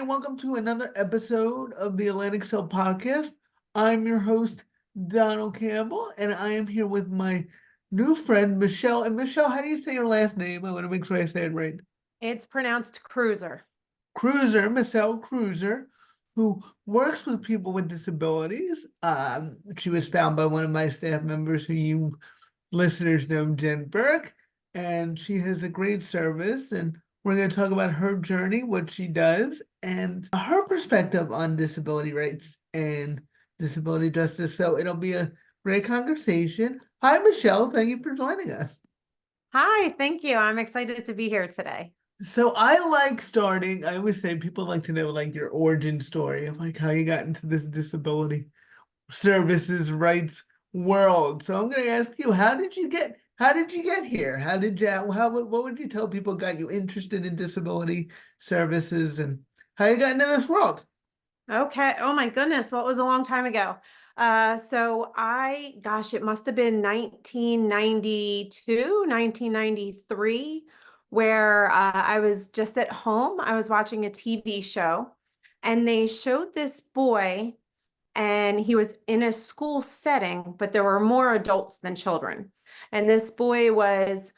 and welcome to another episode of the Atlantic CIL podcast. I'm your host, Donald Campbell, and I am here with my new friend, Michele. And Michele, how do you say your last name? I want to make sure I say it right. It's pronounced Kreuzer. Michele Kreuzer, who works with people with disabilities. She was found by one of my staff members who you listeners know, Jen Burke, and she has a great service. And we're going to talk about her journey, what she does, and her perspective on disability rights and disability justice. So it'll be a great conversation. Hi, Michele. Thank you for joining us. Hi, thank you. I'm excited to be here today. So I like starting, I always say people like to know like your origin story of like how you got into this disability services rights world. So I'm going to ask you, how did you get here? What would you tell people got you interested in disability services and how you got into this world? Okay. Oh my goodness, what was a long time ago? Gosh, it must have been 1992, 1993, where I was just at home. I was watching a TV show, and they showed this boy, and he was in a school setting, but there were more adults than children. And this boy was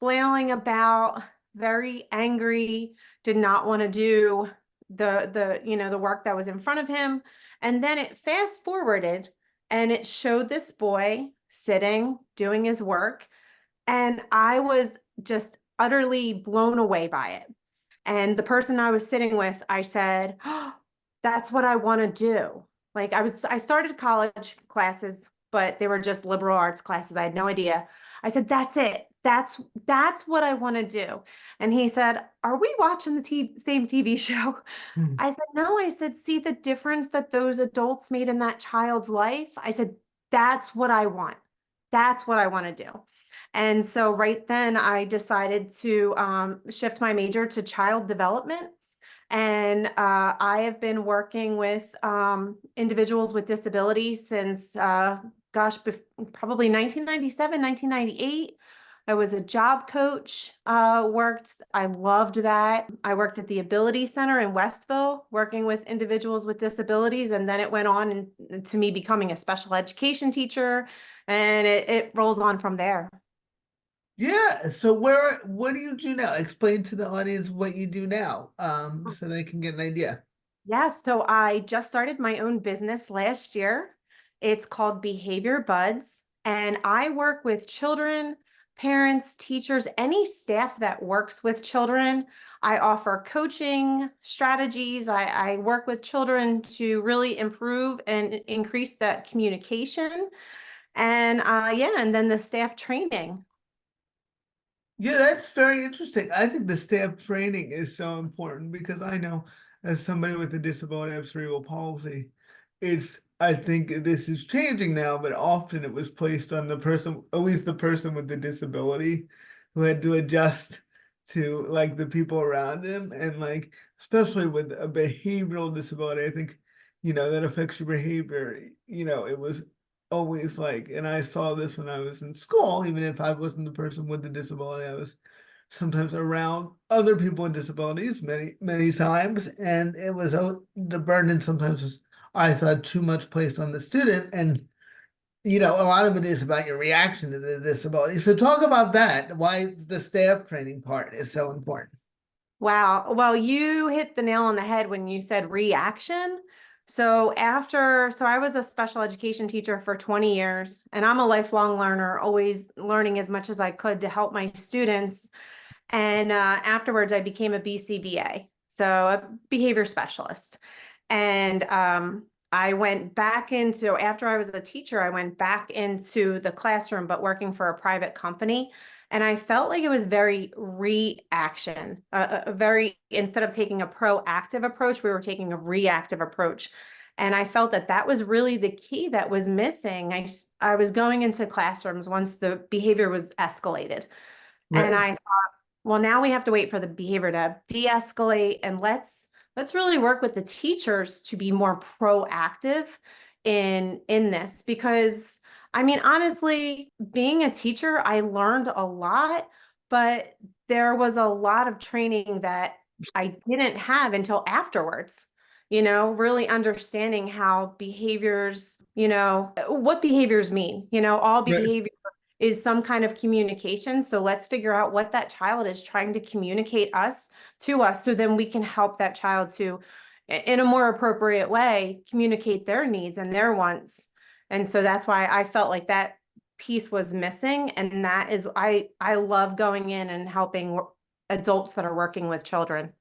flailing about, very angry, did not want to do the work that was in front of him. And then it fast forwarded and it showed this boy sitting, doing his work. And I was just utterly blown away by it. And the person I was sitting with, I said, oh, that's what I want to do. I started college classes, but they were just liberal arts classes. I had no idea. I said, that's it. That's what I want to do. And he said, are we watching the same TV show? Hmm. I said, no. I said, see the difference that those adults made in that child's life? I said, that's what I want. That's what I want to do. And so right then I decided to shift my major to child development. And I have been working with individuals with disabilities since, probably 1997, 1998. I was a job coach, I loved that. I worked at the Ability Center in Westville, working with individuals with disabilities. And then it went on to me becoming a special education teacher, and it rolls on from there. Yeah. So what do you do now? Explain to the audience what you do now, so they can get an idea. Yes, so I just started my own business last year. It's called BEEhavior Budz, and I work with children, parents, teachers, any staff that works with children. I offer coaching strategies. I work with children to really improve and increase that communication. And yeah, and then the staff training. Yeah, that's very interesting. I think the staff training is so important because I know as somebody with a disability, I have cerebral palsy, I think this is changing now, but often it was placed on the person, at least the person with the disability, who had to adjust to like the people around him. And like, especially with a behavioral disability, I think, that affects your behavior. It was always like, and I saw this when I was in school, even if I wasn't the person with the disability, I was sometimes around other people with disabilities many, many times. And it was the burden sometimes was, I thought, too much placed on the student. And, a lot of it is about your reaction to the disability. So talk about that, why the staff training part is so important. Wow. Well, you hit the nail on the head when you said reaction. So I was a special education teacher for 20 years, and I'm a lifelong learner, always learning as much as I could to help my students. And afterwards, I became a BCBA, so a behavior specialist. And I went back into, after I was a teacher, I went back into the classroom, but working for a private company. And I felt like it was very reaction, instead of taking a proactive approach, we were taking a reactive approach. And I felt that that was really the key that was missing. I was going into classrooms once the behavior was escalated. And Right. I thought, well, now we have to wait for the behavior to de-escalate, and let's really work with the teachers to be more proactive in this. Because I mean, honestly, being a teacher, I learned a lot, but there was a lot of training that I didn't have until afterwards, you know, really understanding how behaviors, you know, what behaviors mean, you know, all Right. behavior is some kind of communication. So let's figure out what that child is trying to communicate us to us so then we can help that child to, in a more appropriate way, communicate their needs and their wants. And so that's why I felt like that piece was missing. And that is, I love going in and helping adults that are working with children.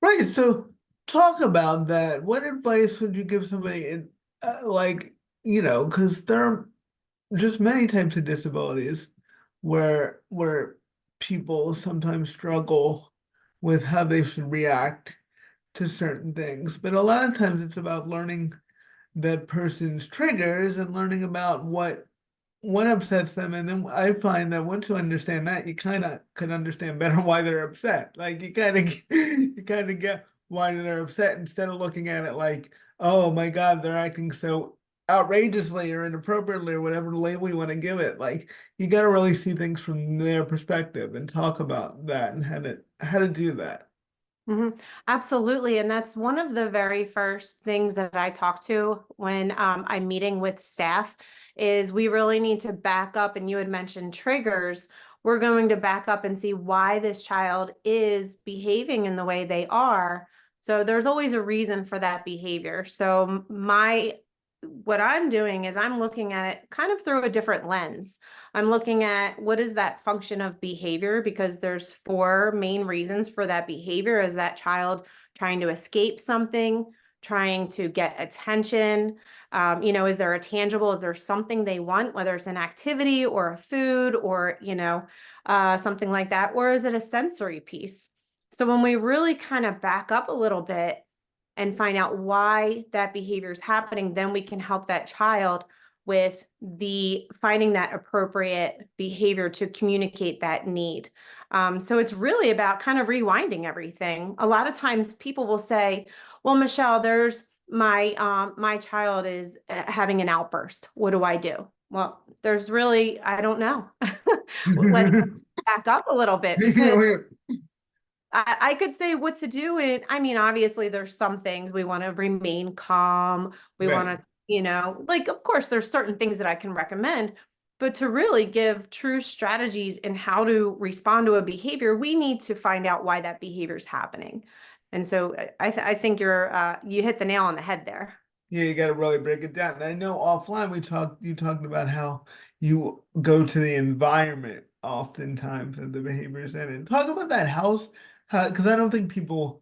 Right. So talk about that. What advice would you give somebody in, like, because there are just many types of disabilities where people sometimes struggle with how they should react to certain things. But a lot of times it's about learning that person's triggers and learning about what upsets them. And then I find that once you understand that, you kind of can understand better why they're upset. Like you kind of get why they're upset instead of looking at it like, oh my God, they're acting so outrageously or inappropriately or whatever label you want to give it. Like you got to really see things from their perspective and talk about that and how to do that. Mhm. Absolutely. And that's one of the very first things that I talk to when I'm meeting with staff is we really need to back up. And you had mentioned triggers. We're going to back up and see why this child is behaving in the way they are. So there's always a reason for that behavior. So what I'm doing is I'm looking at it kind of through a different lens. I'm looking at what is that function of behavior because there's four main reasons for that behavior. Is that child trying to escape something, trying to get attention? You know, is there a tangible, is there something they want, whether it's an activity or a food or, you know, something like that? Or is it a sensory piece? So when we really kind of back up a little bit and find out why that behavior is happening, then we can help that child with the finding that appropriate behavior to communicate that need. So it's really about kind of rewinding everything. A lot of times people will say, well, Michele, there's my child is having an outburst. What do I do? Well, there's really, I don't know. Let's back up a little bit because I could say what to do. And I mean, obviously, there's some things we want to remain calm. We want Right. to, you know, like, of course, there's certain things that I can recommend, but to really give true strategies in how to respond to a behavior, we need to find out why that behavior is happening. And so I think you hit the nail on the head there. Yeah, you got to really break it down. And I know offline you talked about how you go to the environment oftentimes of the behaviors in it. Talk about that house, because I don't think people,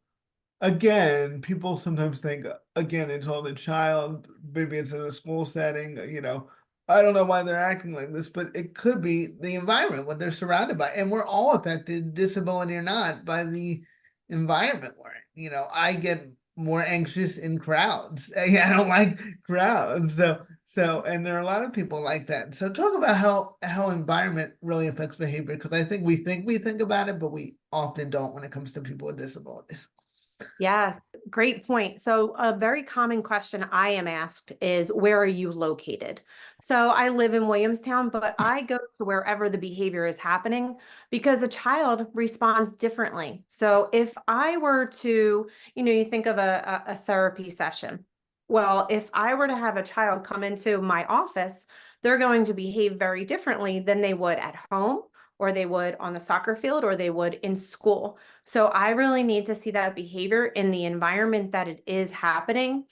again, people sometimes think, again, it's all the child, maybe it's in a school setting, I don't know why they're acting like this, but it could be the environment, what they're surrounded by. And we're all affected, disability or not, by the environment we're in. I get more anxious in crowds. I don't like crowds. And there are a lot of people like that. So talk about how environment really affects behavior, because I think we think about it, but we often don't when it comes to people with disabilities. Yes, great point. So, a very common question I am asked is, where are you located? So, I live in Williamstown, but I go to wherever the behavior is happening because a child responds differently. So, if I were to, you know, you think of a therapy session. Well, if I were to have a child come into my office, they're going to behave very differently than they would at home, or they would on the soccer field, or they would in school. So I really need to see that behavior in the environment that it is happening.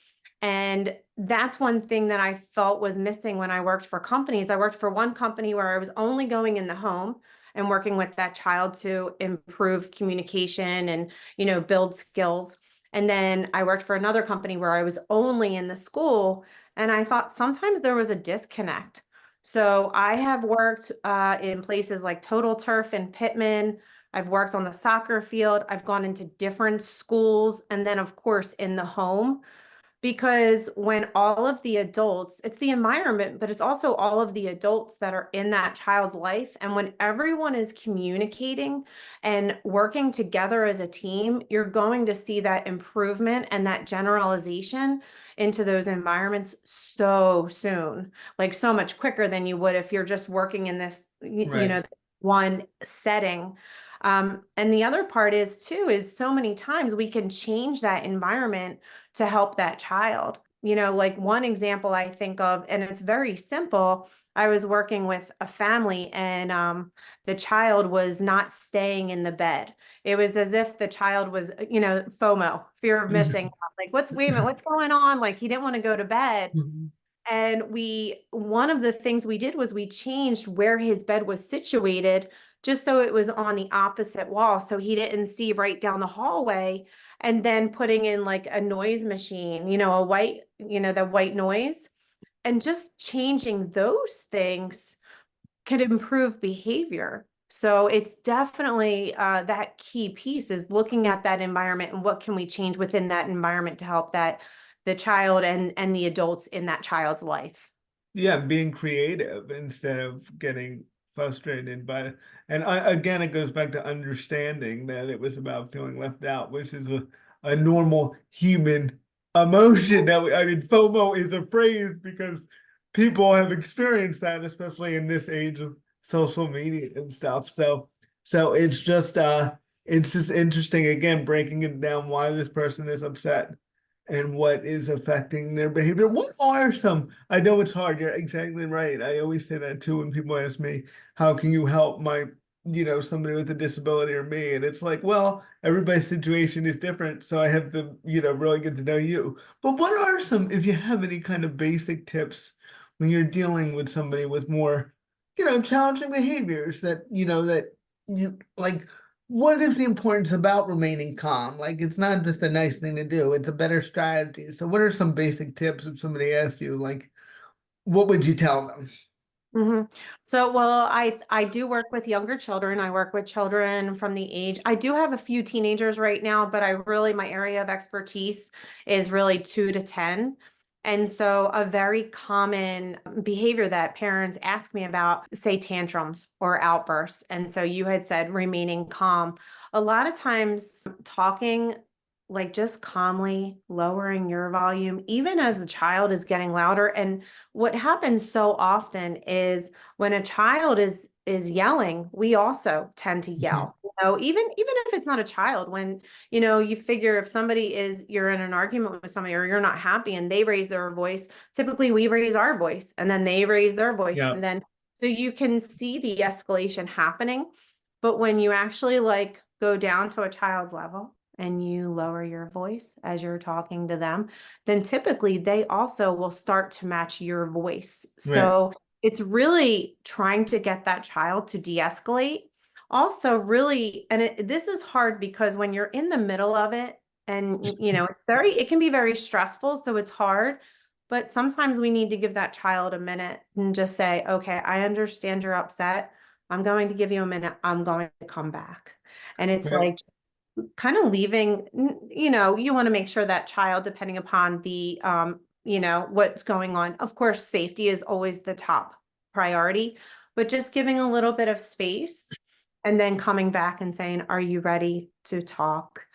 And that's one thing that I felt was missing when I worked for companies. I worked for one company where I was only going in the home and working with that child to improve communication and, you know, build skills. And then I worked for another company where I was only in the school. And I thought sometimes there was a disconnect. So I have worked in places like Total Turf and Pittman. I've worked on the soccer field. I've gone into different schools. And then, of course, in the home. Because when all of the adults, it's the environment, but it's also all of the adults that are in that child's life. And when everyone is communicating and working together as a team, you're going to see that improvement and that generalization into those environments so soon, like so much quicker than you would if you're just working in this, you Right. know, one setting. And the other part is too, is so many times we can change that environment to help that child. Like one example I think of, and it's very simple. I was working with a family and the child was not staying in the bed. It was as if the child was, FOMO, fear of missing out. Like, wait a minute, what's going on? Like, he didn't want to go to bed. Mhm. And one of the things we did was we changed where his bed was situated just so it was on the opposite wall. So he didn't see right down the hallway. And then putting in like a noise machine, the white noise, and just changing those things could improve behavior. So it's definitely that key piece is looking at that environment and what can we change within that environment to help that the child and the adults in that child's life. Yeah, being creative instead of getting frustrated by it. And again, it goes back to understanding that it was about feeling left out, which is a normal human emotion that I mean, FOMO is a phrase because people have experienced that, especially in this age of social media and stuff. So it's just interesting again, breaking it down why this person is upset and what is affecting their behavior. What are some, I know it's hard, you're exactly right. I always say that too when people ask me, how can you help my, somebody with a disability or me? And it's like, well, everybody's situation is different. So I have to, really get to know you. But what are some, if you have any kind of basic tips when you're dealing with somebody with more, challenging behaviors that, that you like, what is the importance about remaining calm? Like, it's not just a nice thing to do, it's a better strategy. So, what are some basic tips if somebody asks you, like, what would you tell them? hmm So, well, I do work with younger children. I work with children from the age. I do have a few teenagers right now, but my area of expertise is really 2 to 10. And so, a very common behavior that parents ask me about, say tantrums or outbursts. And so, you had said remaining calm. A lot of times, talking like just calmly lowering your volume, even as the child is getting louder. And what happens so often is when a child is yelling, we also tend to Mhm. yell. Even if it's not a child, when you figure if you're in an argument with somebody or you're not happy and they raise their voice, typically we raise our voice and then they raise their voice Yeah, and then so you can see the escalation happening. But when you actually like go down to a child's level and you lower your voice as you're talking to them, then typically they also will start to match your voice. right, So it's really trying to get that child to de-escalate. Also, really, and this is hard because when you're in the middle of it, and it can be very stressful, so it's hard. But sometimes we need to give that child a minute and just say, okay, I understand you're upset. I'm going to give you a minute. I'm going to come back. And it's right, like kind of leaving, you want to make sure that child, depending upon the, what's going on. Of course, safety is always the top priority, but just giving a little bit of space and then coming back and saying, are you ready to talk?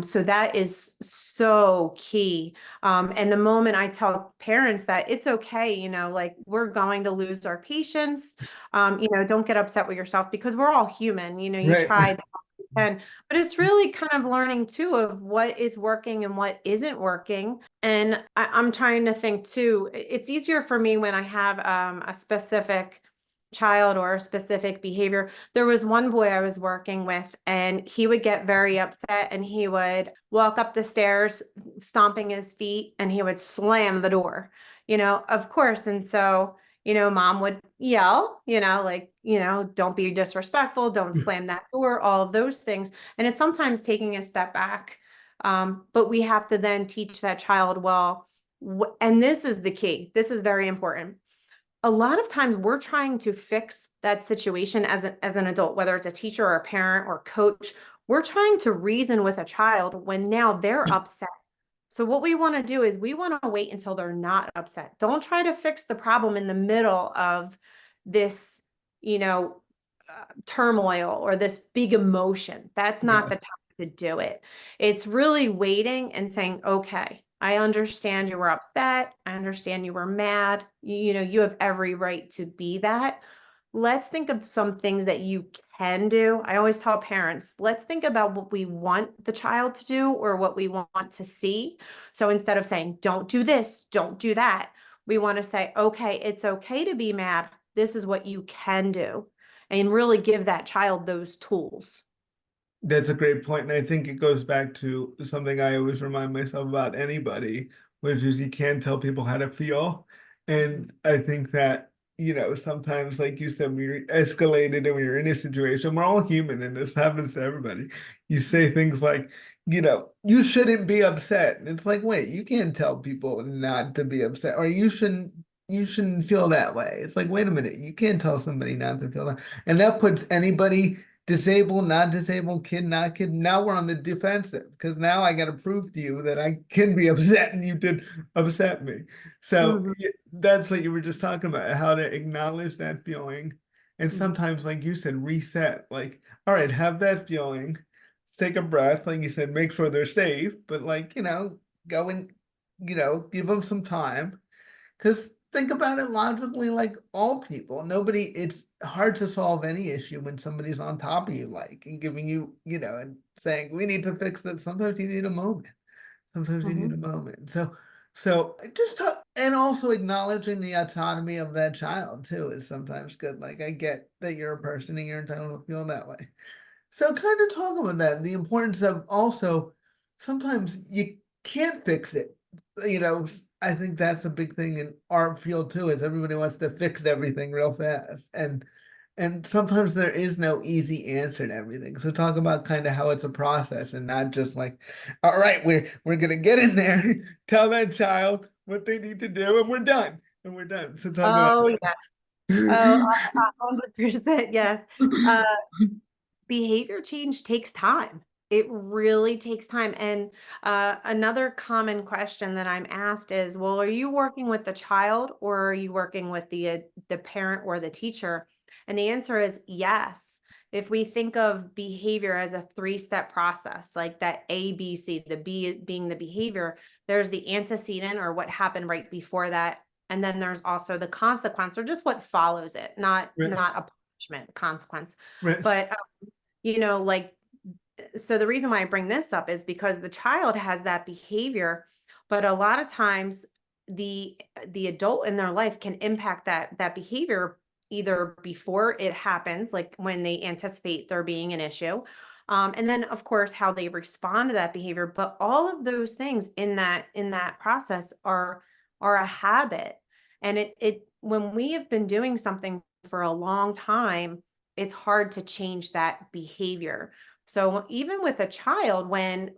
So that is so key. And the moment I tell parents that it's okay, like we're going to lose our patience, don't get upset with yourself because we're all human, you right. try and but it's really kind of learning too of what is working and what isn't working. And I'm trying to think too. It's easier for me when I have a specific child or a specific behavior. There was one boy I was working with, and he would get very upset and he would walk up the stairs, stomping his feet, and he would slam the door, of course. And so mom would yell, like, don't be disrespectful, don't slam that door, all of those things. And it's sometimes taking a step back. But we have to then teach that child, well, and this is the key. This is very important. A lot of times we're trying to fix that situation as an adult, whether it's a teacher or a parent or coach. We're trying to reason with a child when now they're upset. So what we want to do is we want to wait until they're not upset. Don't try to fix the problem in the middle of this, turmoil or this big emotion. That's not Yes, the time to do it. It's really waiting and saying, okay, I understand you were upset. I understand you were mad. You have every right to be that. Let's think of some things that you can do. I always tell parents, let's think about what we want the child to do or what we want to see. So instead of saying, don't do this, don't do that, we want to say, okay, it's okay to be mad. This is what you can do, and really give that child those tools. That's a great point, and I think it goes back to something I always remind myself about anybody, which is you can't tell people how to feel. And I think that, sometimes, like you said, we're escalated and we're in a situation, we're all human, and this happens to everybody. You say things like, you shouldn't be upset. And it's like, wait, you can't tell people not to be upset, or you shouldn't feel that way. It's like, wait a minute, you can't tell somebody not to feel that. And that puts anybody disabled, not disabled, kid, not kid. Now we're on the defensive because now I got to prove to you that I can be upset and you did upset me. So Mhm, that's what you were just talking about, how to acknowledge that feeling. And mhm, sometimes, like you said, reset. Like, all right, have that feeling, take a breath. Like you said, make sure they're safe, but like, go and, give them some time. Because think about it logically, like all people, it's hard to solve any issue when somebody's on top of you, like, and giving you, and saying, we need to fix this. Sometimes you need a moment. Sometimes you need mhm. a moment. So just talk, and also acknowledging the autonomy of that child too is sometimes good. Like, I get that you're a person and you're entitled to feel that way. So kind of talk about that, the importance of also sometimes you can't fix it. I think that's a big thing in our field too, is everybody wants to fix everything real fast. And sometimes there is no easy answer to everything. So talk about kind of how it's a process and not just like, all right, we're gonna get in there, tell that child what they need to do, and we're done. And we're done. So talk about Oh, yes. Oh, 100%, yes. Uh, Behavior change takes time. It really takes time. And another common question that I'm asked is, well, are you working with the child or are you working with the parent or the teacher? And the answer is yes. If we think of behavior as a three-step process, like that A, B, C, the B being the behavior, there's the antecedent or what happened right before that. And then there's also the consequence or just what follows it, not right, not a punishment consequence. right, But like, so the reason why I bring this up is because the child has that behavior, but a lot of times the adult in their life can impact that behavior either before it happens, like when they anticipate there being an issue, and then of course how they respond to that behavior. But all of those things in that process are a habit, and it when we have been doing something for a long time, it's hard to change that behavior. So even with a child, when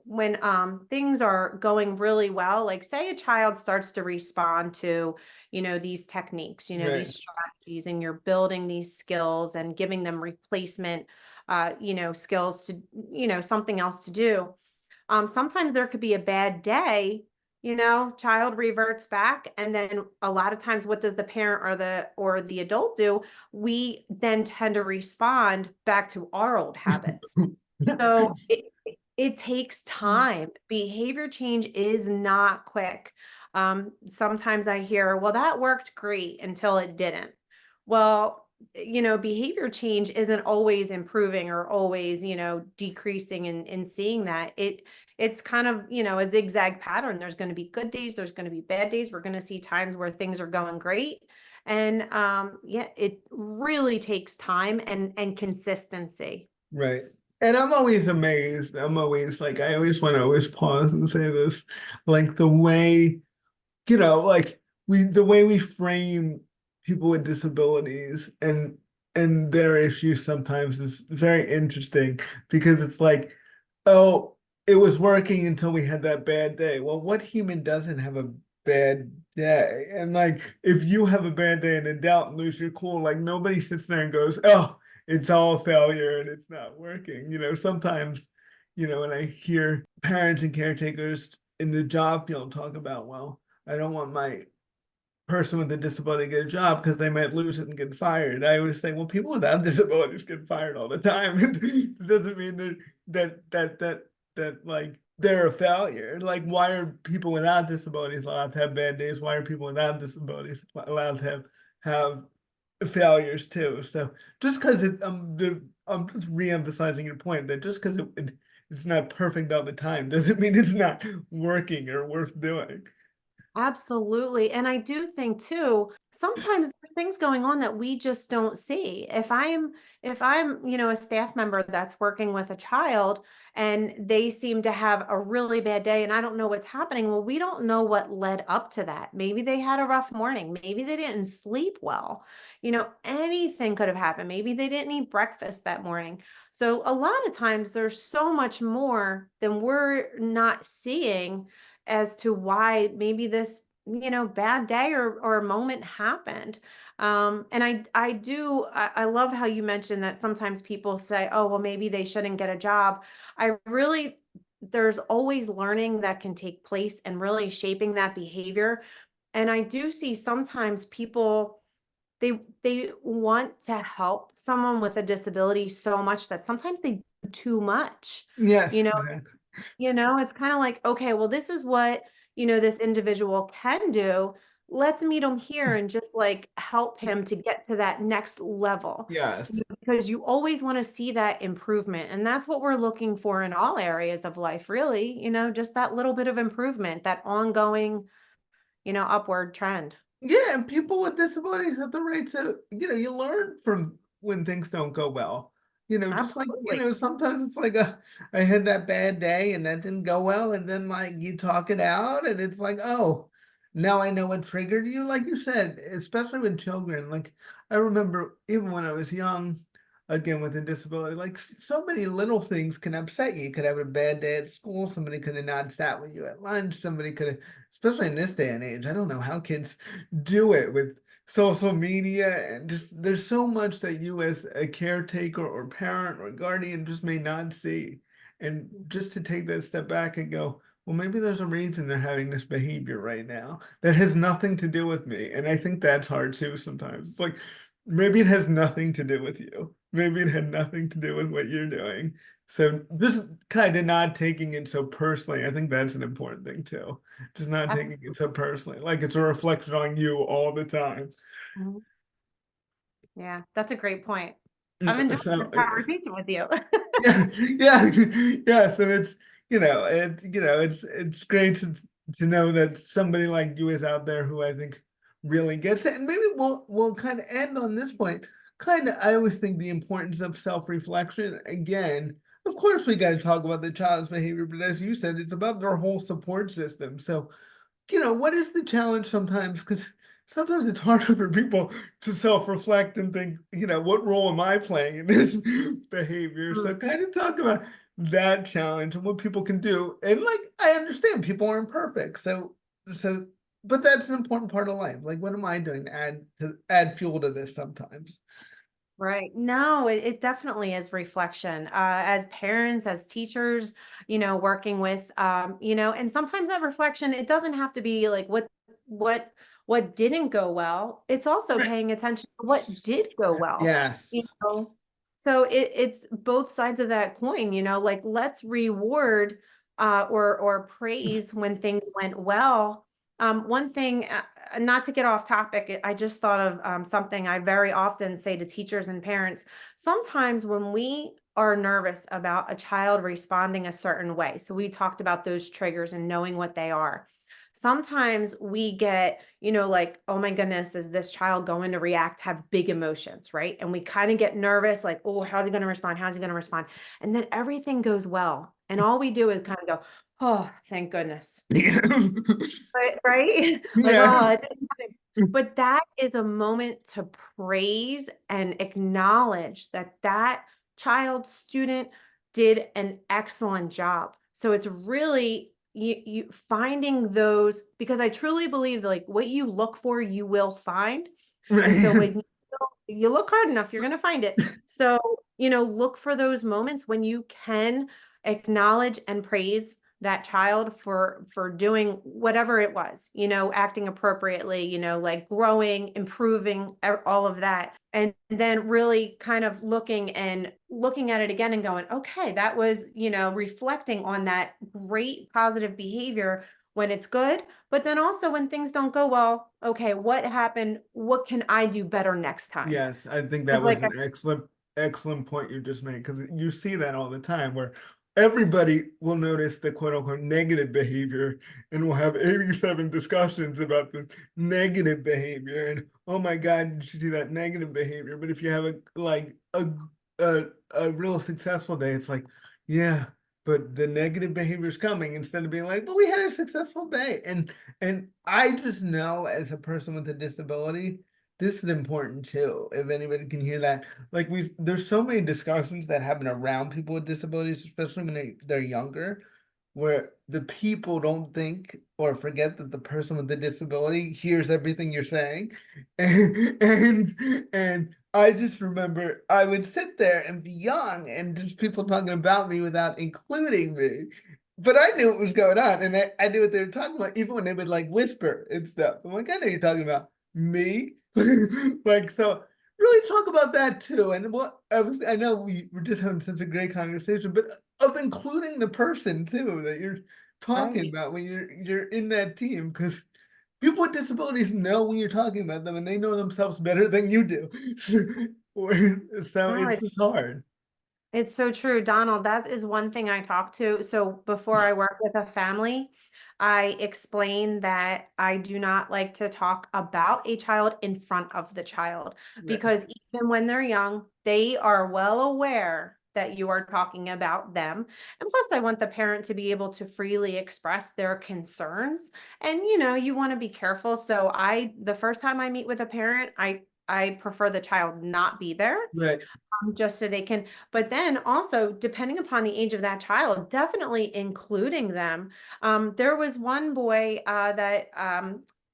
things are going really well, like say a child starts to respond to, these techniques, right, these strategies, and you're building these skills and giving them replacement, skills to, something else to do. Sometimes there could be a bad day, child reverts back, and then a lot of times what does the parent or the adult do? We then tend to respond back to our old habits. So it takes time. Behavior change is not quick. Sometimes I hear, well, that worked great until it didn't. Well, behavior change isn't always improving or always, decreasing in seeing that. It's kind of, a zigzag pattern. There's going to be good days, there's going to be bad days. We're going to see times where things are going great. And yeah, it really takes time and consistency. right. And I'm always amazed. I'm always like, I always want to always pause and say this, like the way, like the way we frame people with disabilities and their issues sometimes is very interesting because it's like, oh, it was working until we had that bad day. Well, what human doesn't have a bad day? And like, if you have a bad day and in doubt and lose your cool, like nobody sits there and goes, oh, it's all failure and it's not working. Sometimes, when I hear parents and caretakers in the job field talk about, well, I don't want my person with a disability to get a job because they might lose it and get fired. I always say, well, people without disabilities get fired all the time. It doesn't mean that like they're a failure. Like, why are people without disabilities allowed to have bad days? Why are people without disabilities allowed to have failures too. So just because I'm just re-emphasizing your point that just because it's not perfect all the time doesn't mean it's not working or worth doing. Absolutely. And I do think too, sometimes there's things going on that we just don't see. If I'm, a staff member that's working with a child and they seem to have a really bad day and I don't know what's happening, well, we don't know what led up to that. Maybe they had a rough morning. Maybe they didn't sleep well. Anything could have happened. Maybe they didn't eat breakfast that morning. So a lot of times there's so much more than we're not seeing as to why maybe this bad day or moment happened. And I love how you mentioned that sometimes people say, oh well, maybe they shouldn't get a job. I really There's always learning that can take place and really shaping that behavior. And I do see sometimes people, they want to help someone with a disability so much that sometimes they do too much. Yes, you know exactly. it's kind of like, okay, well, this is what, this individual can do. Let's meet him here and just like help him to get to that next level. Yes. Because you always want to see that improvement. And that's what we're looking for in all areas of life, really, just that little bit of improvement, that ongoing, upward trend. Yeah, and people with disabilities have the right to, you learn from when things don't go well. Just like, Absolutely. sometimes it's like I had that bad day and that didn't go well, and then like you talk it out and it's like, oh, now I know what triggered you, like you said, especially with children. Like I remember even when I was young, again with a disability, like so many little things can upset you. You could have a bad day at school, somebody could have not sat with you at lunch, somebody could have, especially in this day and age, I don't know how kids do it with social media and just there's so much that you as a caretaker or parent or guardian just may not see. And just to take that step back and go, well, maybe there's a reason they're having this behavior right now that has nothing to do with me. And I think that's hard too sometimes. It's like maybe it has nothing to do with you. Maybe it had nothing to do with what you're doing. So just kind of not taking it so personally, I think that's an important thing too. Just not taking it so personally, like it's a reflection on you all the time. Absolutely. Yeah, that's a great point. I'm enjoying this So conversation with you. yeah, yeah, yeah. So it's it's great to know that somebody like you is out there who I think really gets it. And maybe we'll kind of end on this point. Kind of, I always think the importance of self-reflection. Again, of course, we got to talk about the child's behavior, but as you said, it's about their whole support system. So what is the challenge sometimes? Because sometimes it's harder for people to self-reflect and think, what role am I playing in this behavior? So Mm. kind of talk about that challenge and what people can do. And like I understand people aren't perfect. So but that's an important part of life. Like what am I doing to add fuel to this sometimes? Right. No, it definitely is reflection. As parents, as teachers, working with, and sometimes that reflection, it doesn't have to be like what, what didn't go well. It's also Right. paying attention to what did go well, you Yes. know. So it's both sides of that coin, like let's reward, or praise when things went well. One thing, not to get off topic, I just thought of something I very often say to teachers and parents. Sometimes when we are nervous about a child responding a certain way, so we talked about those triggers and knowing what they are. Sometimes we get, like, oh my goodness, is this child going to react, have big emotions, right? And we kind of get nervous, like, oh, how's he going to respond? How's he going to respond? And then everything goes well. And all we do is kind of go, oh, thank goodness. Yeah. Right? Like, Yeah. oh, it didn't happen. But that is a moment to praise and acknowledge that that child, student did an excellent job. So it's really you finding those, because I truly believe like what you look for, you will find. And so Right. when you look hard enough, you're going to find it. So, look for those moments when you can acknowledge and praise that child for doing whatever it was, acting appropriately, like growing, improving, all of that. And then really kind of looking at it again and going, okay, that was, reflecting on that great positive behavior. when it's good, but then also when things don't go well, okay, what happened? What can I do better next time? Yes, I think that 'Cause was like, an excellent point you just made, because you see that all the time where everybody will notice the quote unquote negative behavior and will have 87 discussions about the negative behavior and, oh my God, did you see that negative behavior? But if you have a real successful day, it's like, yeah, but the negative behavior is coming, instead of being like, but we had a successful day. And I just know, as a person with a disability, this is important too. If anybody can hear that, like, there's so many discussions that happen around people with disabilities, especially when they're younger, where the people don't think or forget that the person with the disability hears everything you're saying. And I just remember I would sit there and be young and just people talking about me without including me. But I knew what was going on, and I knew what they were talking about, even when they would like whisper and stuff. I'm like, I know you're talking about me. Like, so really talk about that too. And I know we were just having such a great conversation, but of including the person too that you're talking right. about when you're in that team, because people with disabilities know when you're talking about them and they know themselves better than you do. So No, it's just hard. it's so true, Donald. That is one thing I talk to. So before I work with a family, I explain that I do not like to talk about a child in front of the child, Right. because even when they're young, they are well aware that you are talking about them. And plus, I want the parent to be able to freely express their concerns. And you want to be careful. So the first time I meet with a parent, I prefer the child not be there, Right. just so they can, but then also depending upon the age of that child, definitely including them. There was one boy that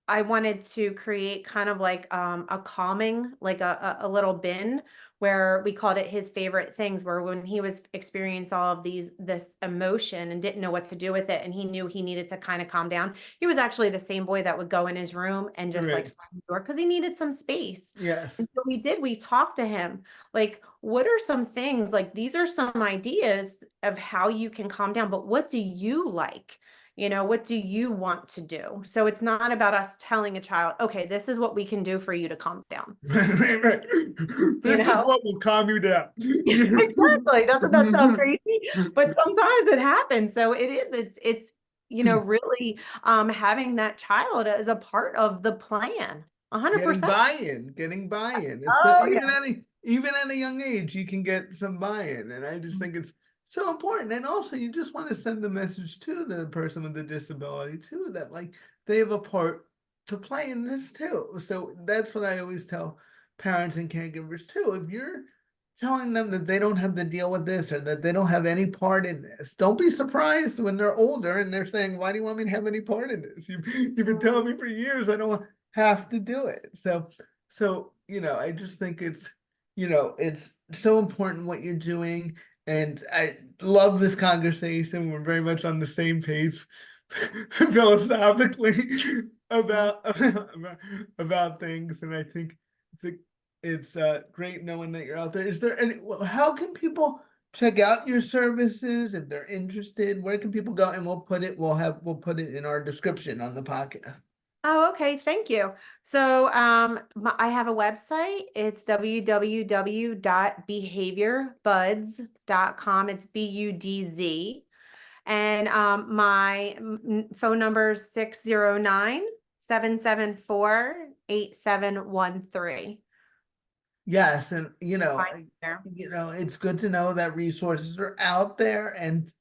I wanted to create kind of like a calming, like a little bin where we called it his favorite things, where when he was experiencing all of this emotion and didn't know what to do with it, and he knew he needed to kind of calm down, he was actually the same boy that would go in his room and just like Right. slam the door because he needed some space. Yes. And so we talked to him, like, what are some things, like, these are some ideas of how you can calm down, but what do you like? What do you want to do? So it's not about us telling a child, okay, this is what we can do for you to calm down. Right, right. You This is know? what will calm you down. Exactly. Doesn't that sound crazy? But sometimes it happens. So it's really having that child as a part of the plan. Getting 100%. buy-in, getting buy-in. Oh Even at a young age, you can get some buy-in. And I just think it's so important. And also you just want to send the message to the person with the disability too, that like they have a part to play in this too. So that's what I always tell parents and caregivers too. If you're telling them that they don't have to deal with this or that they don't have any part in this, don't be surprised when they're older and they're saying, why do you want me to have any part in this? You've been telling me for years I don't have to do it. So I just think it's so important what you're doing, and I love this conversation. We're very much on the same page philosophically about things, and I think it's great knowing that you're out there. Is there how can people check out your services if they're interested? Where can people go? And we'll put it in our description on the podcast. Oh, okay. Thank you. So, I have a website. It's www.behaviorbuds.com. It's BUDZ. And my phone number is 609-774-8713. Yes, and Fine there. it's good to know that resources are out there, and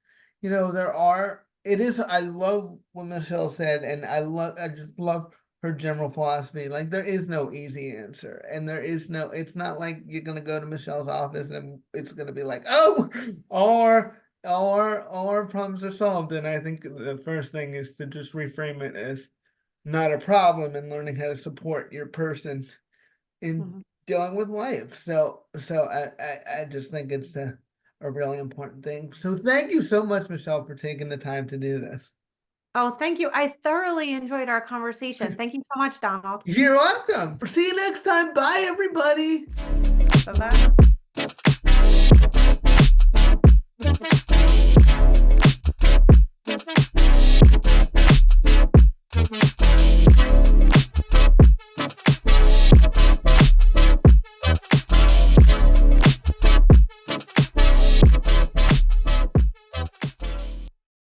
there are. It is. I love what Michelle said, and I just love her general philosophy. Like, there is no easy answer, and there is no. It's not like you're gonna go to Michelle's office and it's gonna be like, oh, all our problems are solved. And I think the first thing is to just reframe it as not a problem and learning how to support your person in Mhm. dealing with life. So I just think it's a really important thing. So thank you so much, Michelle, for taking the time to do this. Oh, thank you. I thoroughly enjoyed our conversation. Thank you so much, Donald. You're welcome. See you next time. Bye, everybody. Bye-bye.